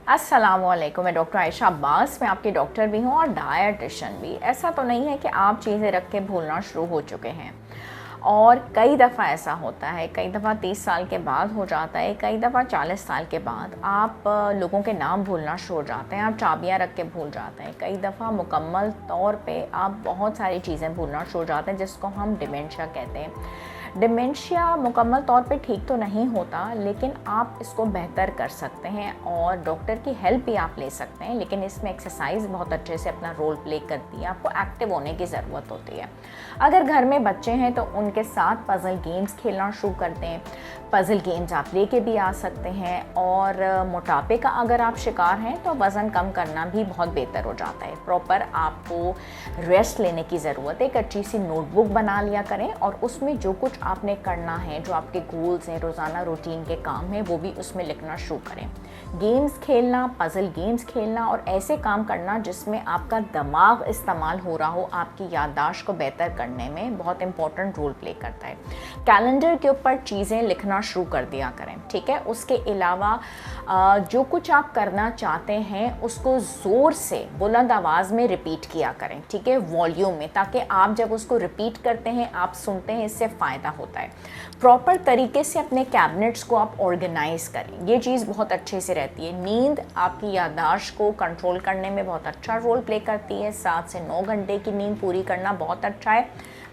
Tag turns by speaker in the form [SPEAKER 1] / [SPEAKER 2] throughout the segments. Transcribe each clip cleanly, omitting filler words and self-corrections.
[SPEAKER 1] अस्सलामुअलैकुम। मैं डॉक्टर आयशा अब्बास, मैं आपकी डॉक्टर भी हूँ और डायटिशियन भी। ऐसा तो नहीं है कि आप चीज़ें रख के भूलना शुरू हो चुके हैं, और कई दफ़ा ऐसा होता है, कई दफ़ा 30 साल के बाद हो जाता है, कई दफ़ा 40 साल के बाद आप लोगों के नाम भूलना शुरू हो जाते हैं, आप चाबियाँ रख के भूल जाते हैं। कई दफ़ा मुकम्मल तौर पे आप बहुत सारी चीज़ें भूलना शुरू हो जाते हैं, जिसको हम डिमेंशिया कहते हैं। डिमेंशिया मुकम्मल तौर पे ठीक तो नहीं होता, लेकिन आप इसको बेहतर कर सकते हैं और डॉक्टर की हेल्प भी आप ले सकते हैं। लेकिन इसमें एक्सरसाइज बहुत अच्छे से अपना रोल प्ले करती है, आपको एक्टिव होने की ज़रूरत होती है। अगर घर में बच्चे हैं तो उनके साथ पज़ल गेम्स खेलना शुरू कर दें। पज़ल गेम्स आप लेके भी आ सकते हैं। और मोटापे का अगर आप शिकार हैं तो वज़न कम करना भी बहुत बेहतर हो जाता है। प्रॉपर आपको रेस्ट लेने की ज़रूरत है। एक अच्छी सी नोटबुक बना लिया करें और उसमें जो कुछ आपने करना है, जो आपके गोल्स हैं, रोज़ाना रूटीन के काम हैं, वो भी उसमें लिखना शुरू करें। गेम्स खेलना, पज़ल गेम्स खेलना और ऐसे काम करना जिसमें आपका दिमाग इस्तेमाल हो रहा हो, आपकी याददाश्त को बेहतर करने में बहुत इंपॉर्टेंट रोल प्ले करता है। कैलेंडर के ऊपर चीज़ें लिखना शुरू कर दिया करें, ठीक है। उसके अलावा जो कुछ आप करना चाहते हैं उसको ज़ोर से बुलंद आवाज़ में रिपीट किया करें, ठीक है, वॉल्यूम में, ताकि आप जब उसको रिपीट करते हैं, आप सुनते हैं, इससे फ़ायदा होता है। प्रॉपर तरीके से अपने कैबिनेट्स को आप ऑर्गेनाइज़ करें, ये चीज़ बहुत अच्छे से रहती है। नींद आपकी याददाश्त को कंट्रोल करने में बहुत अच्छा रोल प्ले करती है। 7 से 9 घंटे की नींद पूरी करना बहुत अच्छा है।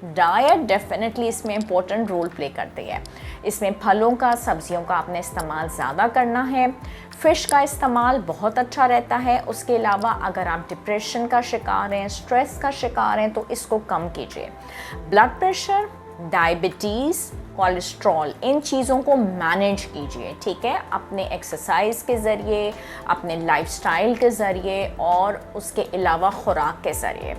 [SPEAKER 1] डाइट डेफिनेटली इसमें इम्पोर्टेंट रोल प्ले करती है। इसमें फलों का, सब्जियों का आपने इस्तेमाल ज़्यादा करना है। फ़िश का इस्तेमाल बहुत अच्छा रहता है। उसके अलावा अगर आप डिप्रेशन का शिकार हैं, स्ट्रेस का शिकार हैं, तो इसको कम कीजिए। ब्लड प्रेशर, डायबिटीज़, कोलेस्ट्रॉल, इन चीज़ों को मैनेज कीजिए, ठीक है, अपने एक्सरसाइज के ज़रिए, अपने लाइफस्टाइल के ज़रिए और उसके अलावा खुराक के ज़रिए।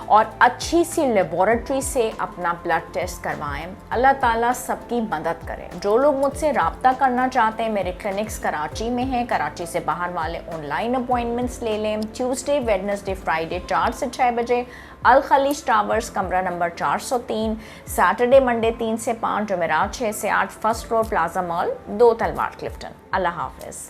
[SPEAKER 1] और अच्छी सी लेबॉरेटरी से अपना ब्लड टेस्ट करवाएं। अल्लाह ताला सबकी मदद करें। जो लोग मुझसे रब्ता करना चाहते हैं, मेरे क्लिनिक्स कराची में हैं, कराची से बाहर वाले ऑनलाइन अपॉइंटमेंट्स ले लें। ट्यूसडे, वेडनेसडे, फ्राइडे 4 से 6 बजे, अल खलीज टावर्स, कमरा नंबर 403। सैटरडे मंडे 3 से 5, जुमेरात 6 से 8, फर्स्ट फ्लोर, प्लाजा मॉल, 2 तलवार, क्लिफ्टन। अल्लाह हाफ़िज़।